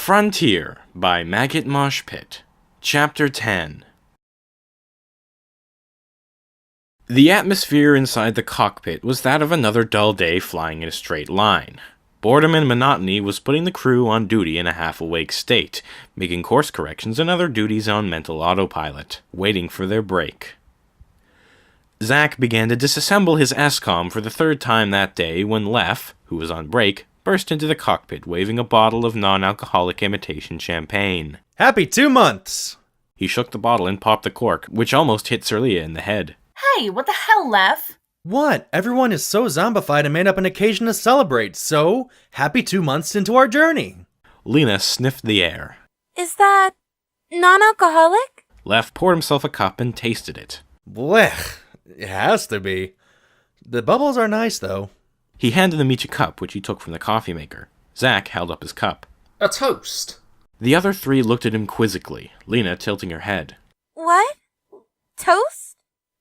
Frontier by Maggot Mosh Pit. Chapter 10. The atmosphere inside the cockpit was that of another dull day flying in a straight line. Boredom and monotony was putting the crew on duty in a half-awake state, making course corrections and other duties on mental autopilot, waiting for their break. Zack began to disassemble his SCOM for the third time that day when Lef, who was on break, burst into the cockpit waving a bottle of non-alcoholic imitation champagne. Happy 2 months! He shook the bottle and popped the cork, which almost hit Sirlia in the head. Hey, what the hell, Lef? What? Everyone is so zombified and made up an occasion to celebrate, so happy 2 months into our journey. Lena sniffed the air. Is that non-alcoholic? Lef poured himself a cup and tasted it. Blech. It has to be. The bubbles are nice, though. He handed the Michi a cup, which he took from the coffee maker. Zack held up his cup. A toast. The other three looked at him quizzically, Lena tilting her head. What? Toast?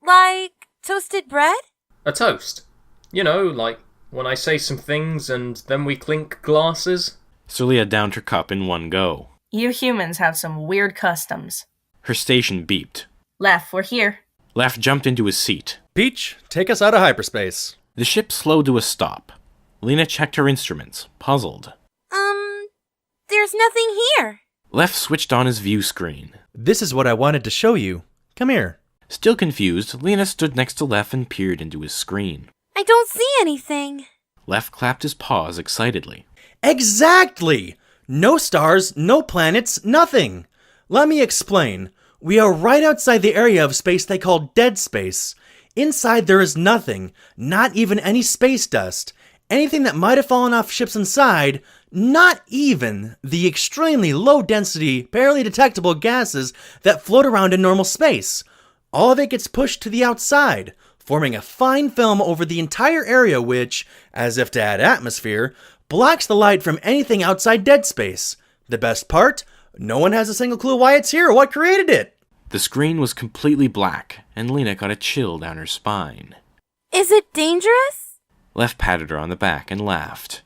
Like toasted bread? A toast. You know, like when I say some things and then we clink glasses. Sirlia downed her cup in one go. You humans have some weird customs. Her station beeped. Lef, we're here. Lef jumped into his seat. Peach, take us out of hyperspace. The ship slowed to a stop. Lena checked her instruments, puzzled. There's nothing here. Lef switched on his view screen. This is what I wanted to show you. Come here. Still confused, Lena stood next to Lef and peered into his screen. I don't see anything. Lef clapped his paws excitedly. Exactly! No stars, no planets, nothing. Let me explain. We are right outside the area of space they call dead space. Inside there is nothing, not even any space dust. Anything that might have fallen off ships inside, not even the extremely low-density, barely detectable gases that float around in normal space. All of it gets pushed to the outside, forming a fine film over the entire area which, as if to add atmosphere, blocks the light from anything outside dead space. The best part? No one has a single clue why it's here or what created it. The screen was completely black, and Lena got a chill down her spine. Is it dangerous? Lef patted her on the back and laughed.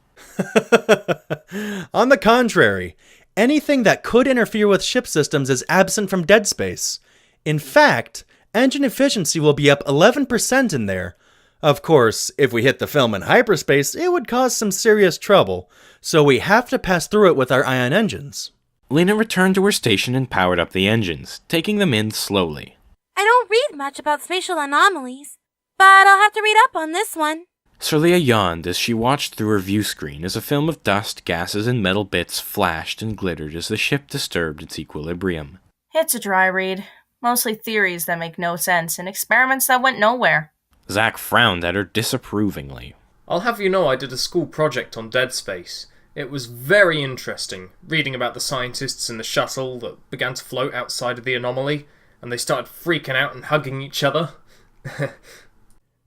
On the contrary, anything that could interfere with ship systems is absent from dead space. In fact, engine efficiency will be up 11% in there. Of course, if we hit the film in hyperspace, it would cause some serious trouble, so we have to pass through it with our ion engines. Lena returned to her station and powered up the engines, taking them in slowly. I don't read much about spatial anomalies, but I'll have to read up on this one. Sirlia yawned as she watched through her view screen as a film of dust, gases, and metal bits flashed and glittered as the ship disturbed its equilibrium. It's a dry read. Mostly theories that make no sense and experiments that went nowhere. Zack frowned at her disapprovingly. I'll have you know I did a school project on dead space. It was very interesting, reading about the scientists in the shuttle that began to float outside of the anomaly, and they started freaking out and hugging each other.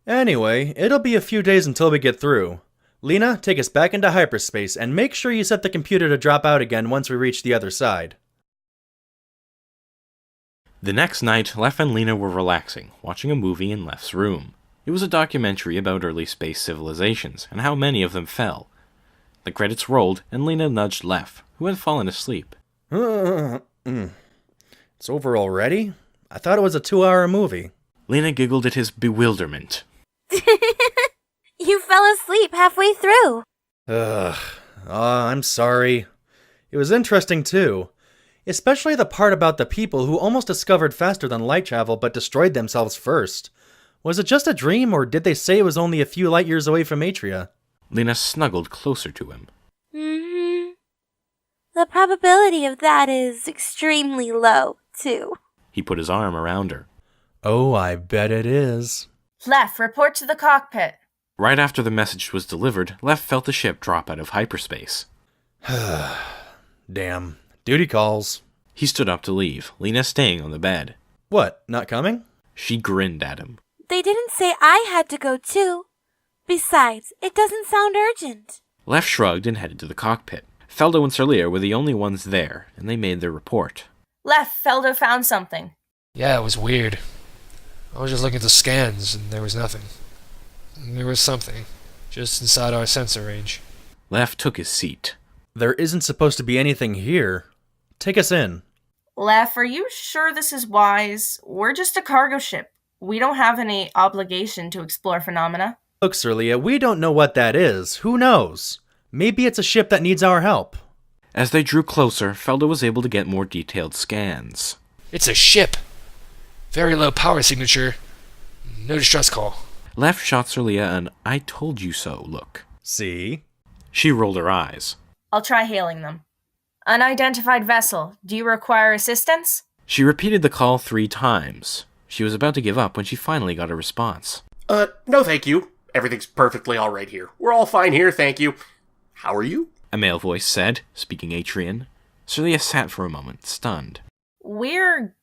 Anyway, it'll be a few days until we get through. Lena, take us back into hyperspace and make sure you set the computer to drop out again once we reach the other side. The next night, Lef and Lena were relaxing, watching a movie in Lef's room. It was a documentary about early space civilizations and how many of them fell. The credits rolled, and Lena nudged Lef, who had fallen asleep. It's over already? I thought it was a 2-hour movie. Lena giggled at his bewilderment. You fell asleep halfway through. I'm sorry. It was interesting too. Especially the part about the people who almost discovered faster than light travel but destroyed themselves first. Was it just a dream, or did they say it was only a few light years away from Atria? Lena snuggled closer to him. The probability of that is extremely low, too. He put his arm around her. Oh, I bet it is. Lef, report to the cockpit. Right after the message was delivered, Lef felt the ship drop out of hyperspace. Damn. Duty calls. He stood up to leave, Lena staying on the bed. What, not coming? She grinned at him. They didn't say I had to go too. Besides, it doesn't sound urgent. Lef shrugged and headed to the cockpit. Feldo and Sirlia were the only ones there, and they made their report. Lef, Feldo found something. Yeah, it was weird. I was just looking at the scans, and there was nothing. There was something, just inside our sensor range. Lef took his seat. There isn't supposed to be anything here. Take us in. Lef, are you sure this is wise? We're just a cargo ship. We don't have any obligation to explore phenomena. Look, Sirlia, we don't know what that is. Who knows? Maybe it's a ship that needs our help. As they drew closer, Felder was able to get more detailed scans. It's a ship. Very low power signature. No distress call. Left shot Celia an "I told you so" look. See? She rolled her eyes. I'll try hailing them. Unidentified vessel, do you require assistance? She repeated the call 3 times. She was about to give up when she finally got a response. No thank you. Everything's perfectly alright here. We're all fine here, thank you. How are you? A male voice said, speaking Atrian. Celia sat for a moment, stunned. We're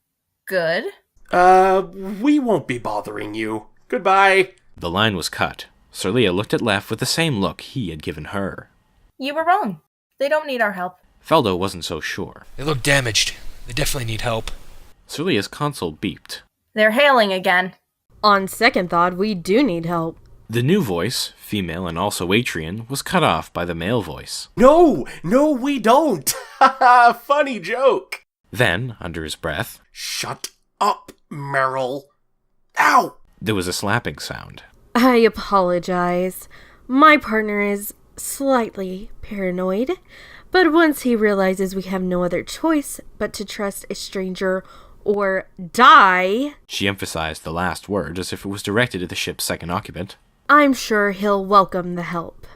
good. We won't be bothering you. Goodbye. The line was cut. Celia looked at Lef with the same look he had given her. You were wrong. They don't need our help. Feldo wasn't so sure. They look damaged. They definitely need help. Celia's console beeped. They're hailing again. On second thought, we do need help. The new voice, female and also Atrian, was cut off by the male voice. No, we don't. Funny joke. Then, under his breath, Shut up, Meryl. Ow! there was a slapping sound. I apologize. My partner is slightly paranoid, but once he realizes we have no other choice but to trust a stranger or die, She emphasized the last word as if it was directed at the ship's second occupant. I'm sure he'll welcome the help.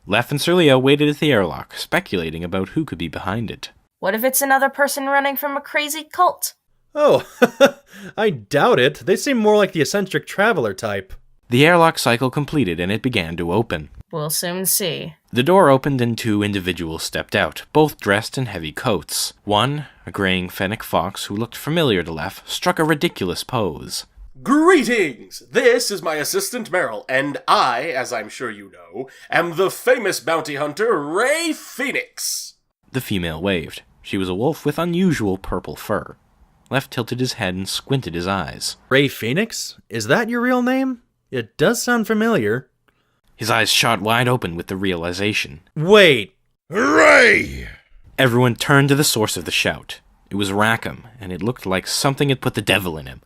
Lef and Celia waited at the airlock, speculating about who could be behind it. What if it's another person running from a crazy cult? Oh, I doubt it. They seem more like the eccentric traveler type. The airlock cycle completed and it began to open. We'll soon see. The door opened and 2 individuals stepped out, both dressed in heavy coats. One, a graying fennec fox who looked familiar to Lef, struck a ridiculous pose. Greetings! This is my assistant Meryl, and I, as I'm sure you know, am the famous bounty hunter Ray Phoenix. The female waved. She was a wolf with unusual purple fur. Lef tilted his head and squinted his eyes. Ray Phoenix? Is that your real name? It does sound familiar. His eyes shot wide open with the realization. Wait. Ray! Everyone turned to the source of the shout. It was Rackham, and it looked like something had put the devil in him.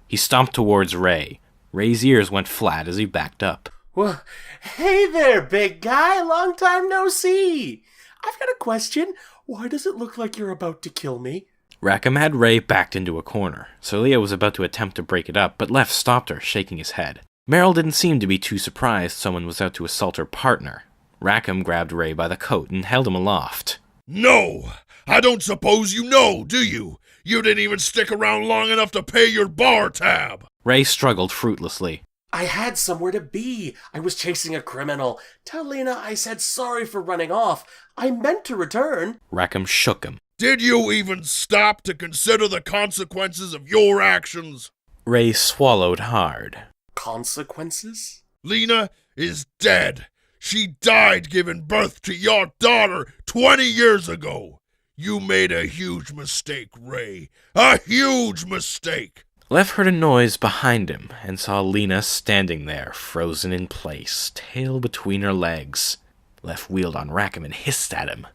He stomped towards Ray. Ray's ears went flat as he backed up. Well, hey there, big guy. Long time no see. I've got a question. Why does it look like you're about to kill me? Rackham had Ray backed into a corner. Celia was about to attempt to break it up, but Lef stopped her, shaking his head. Meryl didn't seem to be too surprised someone was out to assault her partner. Rackham grabbed Ray by the coat and held him aloft. No! I don't suppose you know, do you? You didn't even stick around long enough to pay your bar tab! Ray struggled fruitlessly. I had somewhere to be. I was chasing a criminal. Tell Lena I said sorry for running off. I meant to return. Rackham shook him. Did you even stop to consider the consequences of your actions? Ray swallowed hard. Consequences? Lena is dead. She died giving birth to your daughter 20 years ago. You made a huge mistake, Ray. A huge mistake. Lef heard a noise behind him and saw Lena standing there, frozen in place, tail between her legs. Lef wheeled on Rackham and hissed at him.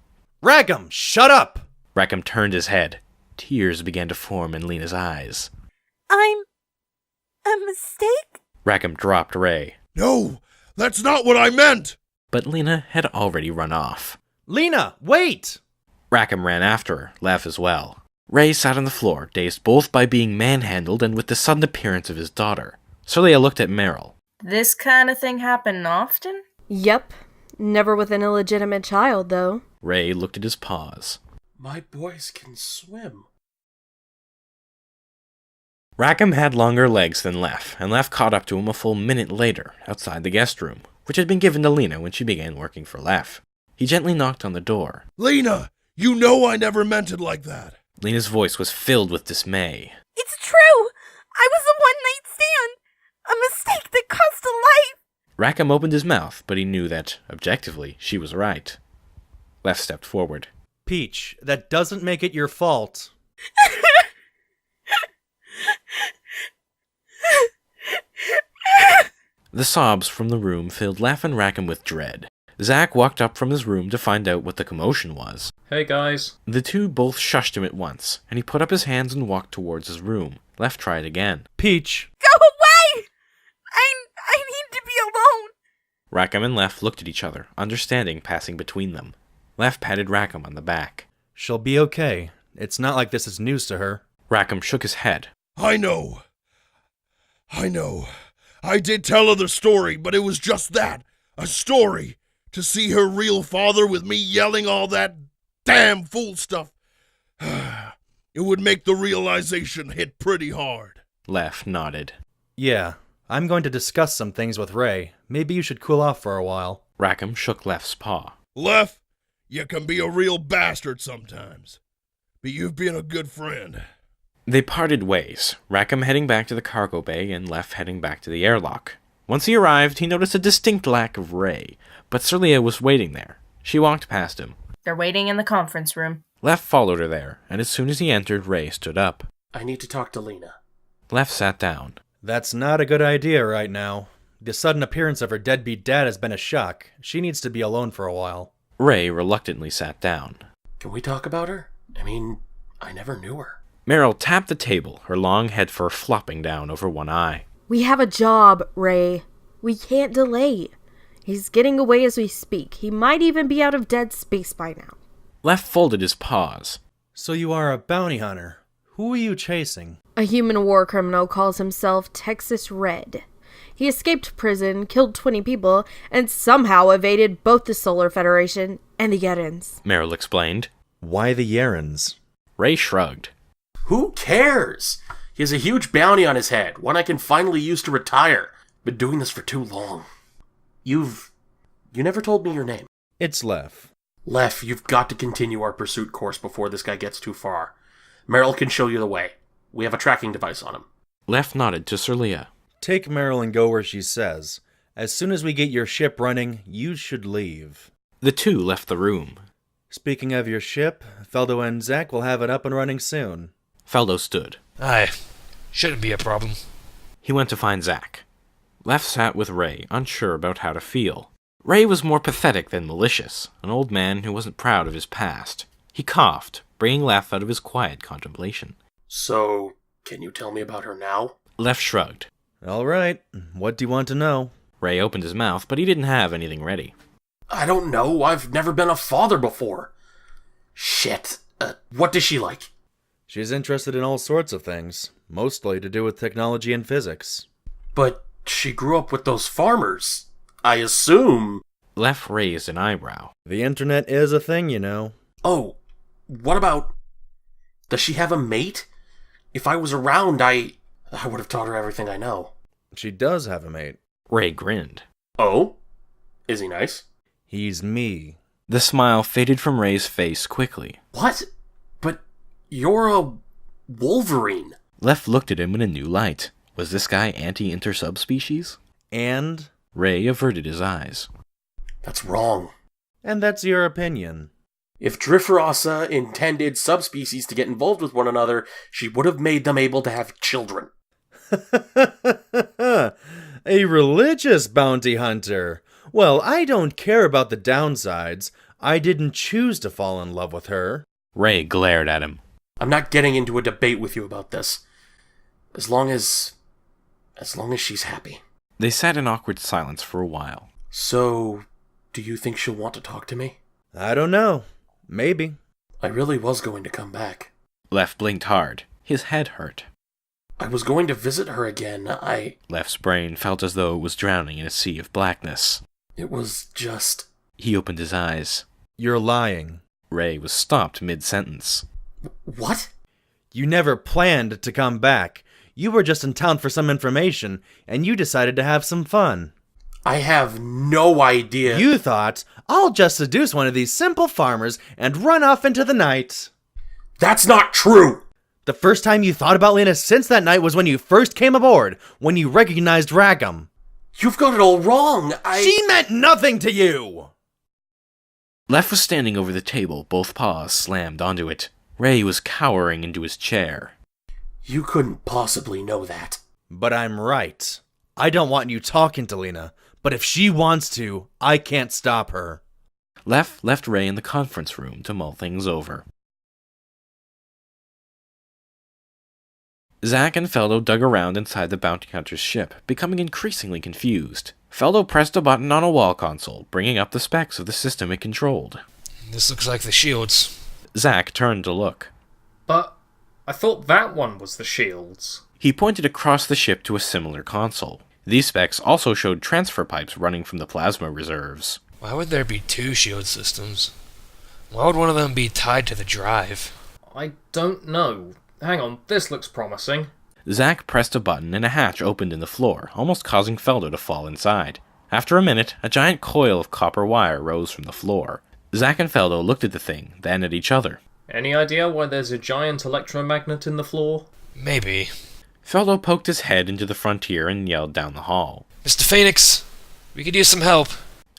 Rackham, shut up! Rackham turned his head. Tears began to form in Lena's eyes. I'm a mistake? Rackham dropped Ray. No, that's not what I meant. But Lena had already run off. Lena, wait! Rackham ran after her, Lef as well. Ray sat on the floor, dazed both by being manhandled and with the sudden appearance of his daughter. Celia looked at Meryl. This kind of thing happen often? Yep. Never with an illegitimate child, though. Ray looked at his paws. My boys can swim. Rackham had longer legs than Lef, and Lef caught up to him a full minute later, outside the guest room, which had been given to Lena when she began working for Lef. He gently knocked on the door. Lena, you know I never meant it like that. Lena's voice was filled with dismay. It's true! I was a one-night stand! A mistake that cost a life! Rackham opened his mouth, but he knew that, objectively, she was right. Lef stepped forward. Peach, that doesn't make it your fault. The sobs from the room filled Leff and Rackham with dread. Zack walked up from his room to find out what the commotion was. Hey guys. The two both shushed him at once, and he put up his hands and walked towards his room. Leff tried again. Peach. Go away! I need to be alone. Rackham and Leff looked at each other, understanding passing between them. Leff patted Rackham on the back. She'll be okay. It's not like this is news to her. Rackham shook his head. I know. I did tell her the story, but it was just that. A story. To see her real father with me yelling all that damn fool stuff. It would make the realization hit pretty hard. Leff nodded. Yeah, I'm going to discuss some things with Ray. Maybe you should cool off for a while. Rackham shook Leff's paw. Leff, you can be a real bastard sometimes. But you've been a good friend. They parted ways, Rackham heading back to the cargo bay and Leff heading back to the airlock. Once he arrived, he noticed a distinct lack of Ray, but Celia was waiting there. She walked past him. They're waiting in the conference room. Leff followed her there, and as soon as he entered, Ray stood up. I need to talk to Lena. Leff sat down. That's not a good idea right now. The sudden appearance of her deadbeat dad has been a shock. She needs to be alone for a while. Ray reluctantly sat down. Can we talk about her? I mean, I never knew her. Meryl tapped the table, her long head fur flopping down over one eye. We have a job, Ray. We can't delay. He's getting away as we speak. He might even be out of dead space by now. Leff folded his paws. So you are a bounty hunter. Who are you chasing? A human war criminal calls himself Texas Red. He escaped prison, killed 20 people, and somehow evaded both the Solar Federation and the Yerans. Meryl explained. Why the Yerans? Ray shrugged. Who cares? He has a huge bounty on his head, one I can finally use to retire. Been doing this for too long. You never told me your name. It's Leff. Leff, you've got to continue our pursuit course before this guy gets too far. Meryl can show you the way. We have a tracking device on him. Leff nodded to Celia. Take Meryl and go where she says. As soon as we get your ship running, you should leave. The two left the room. Speaking of your ship, Feldo and Zack will have it up and running soon. Feldo stood. Aye. Shouldn't be a problem. He went to find Zack. Leff sat with Ray, unsure about how to feel. Ray was more pathetic than malicious, an old man who wasn't proud of his past. He coughed, bringing Leff out of his quiet contemplation. So, can you tell me about her now? Leff shrugged. All right. What do you want to know? Ray opened his mouth, but he didn't have anything ready. I don't know. I've never been a father before. Shit. What does she like? She's interested in all sorts of things, mostly to do with technology and physics. But she grew up with those farmers. I assume... Leff raised an eyebrow. The internet is a thing, you know. Oh, what about... Does she have a mate? If I was around, I would have taught her everything I know. She does have a mate. Ray grinned. Oh? Is he nice? He's me. The smile faded from Ray's face quickly. What? But you're a Wolverine. Leff looked at him in a new light. Was this guy anti-intersubspecies? And? Ray averted his eyes. That's wrong. And that's your opinion. If Drifferosa intended subspecies to get involved with one another, she would have made them able to have children. A religious bounty hunter. Well, I don't care about the downsides. I didn't choose to fall in love with her. Ray glared at him. I'm not getting into a debate with you about this. As long as she's happy. They sat in awkward silence for a while. So, do you think she'll want to talk to me? I don't know. Maybe. I really was going to come back. Leff blinked hard. His head hurt. I was going to visit her again. Leff's brain felt as though it was drowning in a sea of blackness. It was just... He opened his eyes. You're lying. Ray was stopped mid-sentence. What? You never planned to come back. You were just in town for some information, and you decided to have some fun. I have no idea. You thought, I'll just seduce one of these simple farmers and run off into the night. That's not true! The first time you thought about Lena since that night was when you first came aboard, when you recognized Rackham. You've got it all wrong. She meant nothing to you! Leff was standing over the table, both paws slammed onto it. Ray was cowering into his chair. You couldn't possibly know that. But I'm right. I don't want you talking to Lena, but if she wants to, I can't stop her. Left Ray in the conference room to mull things over. Zack and Feldo dug around inside the bounty hunter's ship, becoming increasingly confused. Feldo pressed a button on a wall console, bringing up the specs of the system it controlled. This looks like the shields. Zack turned to look. But I thought that one was the shields. He pointed across the ship to a similar console. These specs also showed transfer pipes running from the plasma reserves. Why would there be two shield systems? Why would one of them be tied to the drive? I don't know. Hang on, this looks promising. Zack pressed a button and a hatch opened in the floor, almost causing Feldo to fall inside. After a minute, a giant coil of copper wire rose from the floor. Zack and Feldo looked at the thing, then at each other. Any idea why there's a giant electromagnet in the floor? Maybe. Feldo poked his head into the frontier and yelled down the hall. Mr. Phoenix, we could use some help.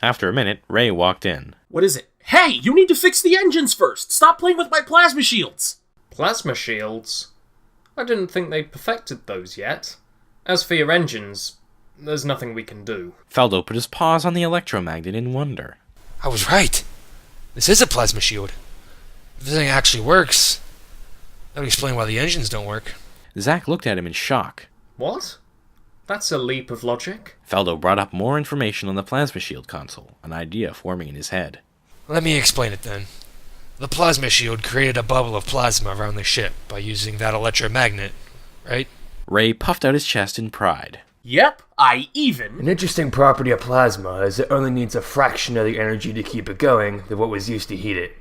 After a minute, Ray walked in. What is it? Hey, you need to fix the engines first! Stop playing with my plasma shields! Plasma shields? I didn't think they'd perfected those yet. As for your engines, there's nothing we can do. Feldo put his paws on the electromagnet in wonder. I was right. This is a plasma shield. If this thing actually works, that would explain why the engines don't work. Zack looked at him in shock. What? That's a leap of logic. Feldo brought up more information on the plasma shield console, an idea forming in his head. Let me explain it then. The plasma shield created a bubble of plasma around the ship by using that electromagnet, right? Ray puffed out his chest in pride. Yep, I even... An interesting property of plasma is it only needs a fraction of the energy to keep it going than what was used to heat it.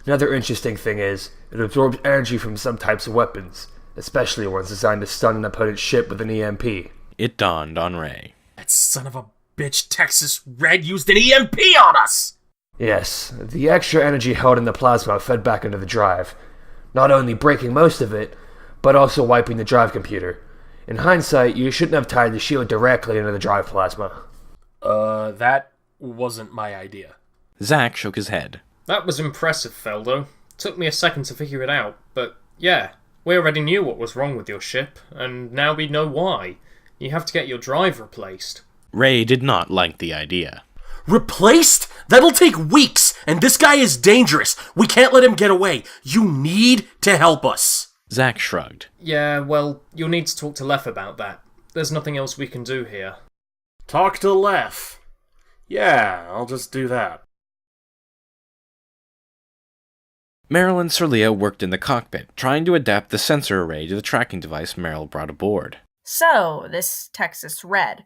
Another interesting thing is, it absorbs energy from some types of weapons, especially ones designed to stun an opponent's ship with an EMP. It dawned on Ray. That son of a bitch Texas Red used an EMP on us! Yes, the extra energy held in the plasma fed back into the drive, not only breaking most of it, but also wiping the drive computer. In hindsight, you shouldn't have tied the shield directly into the drive plasma. That wasn't my idea. Zack shook his head. That was impressive, Feldo. Took me a second to figure it out, but yeah, we already knew what was wrong with your ship, and now we know why. You have to get your drive replaced. Ray did not like the idea. Replaced? That'll take weeks, and this guy is dangerous. We can't let him get away. You need to help us. Zack shrugged. Yeah, well, you'll need to talk to Lef about that. There's nothing else we can do here. Talk to Lef. Yeah, I'll just do that. Meryl and Serlia worked in the cockpit, trying to adapt the sensor array to the tracking device Meryl brought aboard. So, this Texas Red.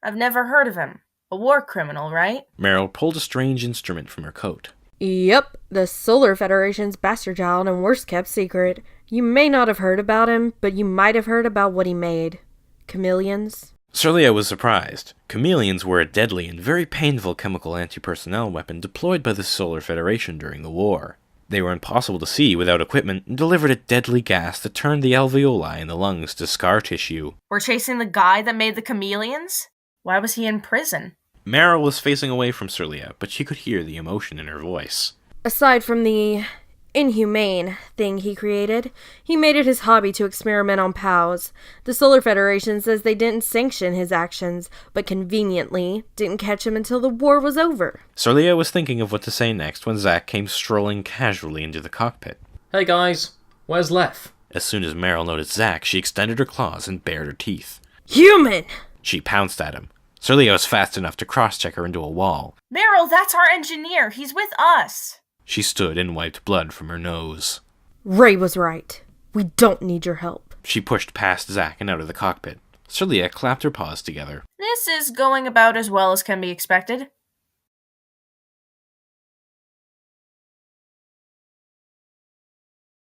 I've never heard of him. A war criminal, right? Meryl pulled a strange instrument from her coat. Yep, the Solar Federation's bastard child and worst kept secret. You may not have heard about him, but you might have heard about what he made. Chameleons. Serlia was surprised. Chameleons were a deadly and very painful chemical anti-personnel weapon deployed by the Solar Federation during the war. They were impossible to see without equipment and delivered a deadly gas that turned the alveoli in the lungs to scar tissue. We're chasing the guy that made the chameleons? Why was he in prison? Meryl was facing away from Serlia, but she could hear the emotion in her voice. Aside from the inhumane thing he created, he made it his hobby to experiment on POWs. The Solar Federation says they didn't sanction his actions, but conveniently didn't catch him until the war was over. Serlia was thinking of what to say next when Zack came strolling casually into the cockpit. Hey guys, where's Lef? As soon as Meryl noticed Zack, she extended her claws and bared her teeth. Human! She pounced at him. Serlia was fast enough to cross-check her into a wall. Meryl, that's our engineer. He's with us. She stood and wiped blood from her nose. Ray was right. We don't need your help. She pushed past Zack and out of the cockpit. Serlia clapped her paws together. This is going about as well as can be expected.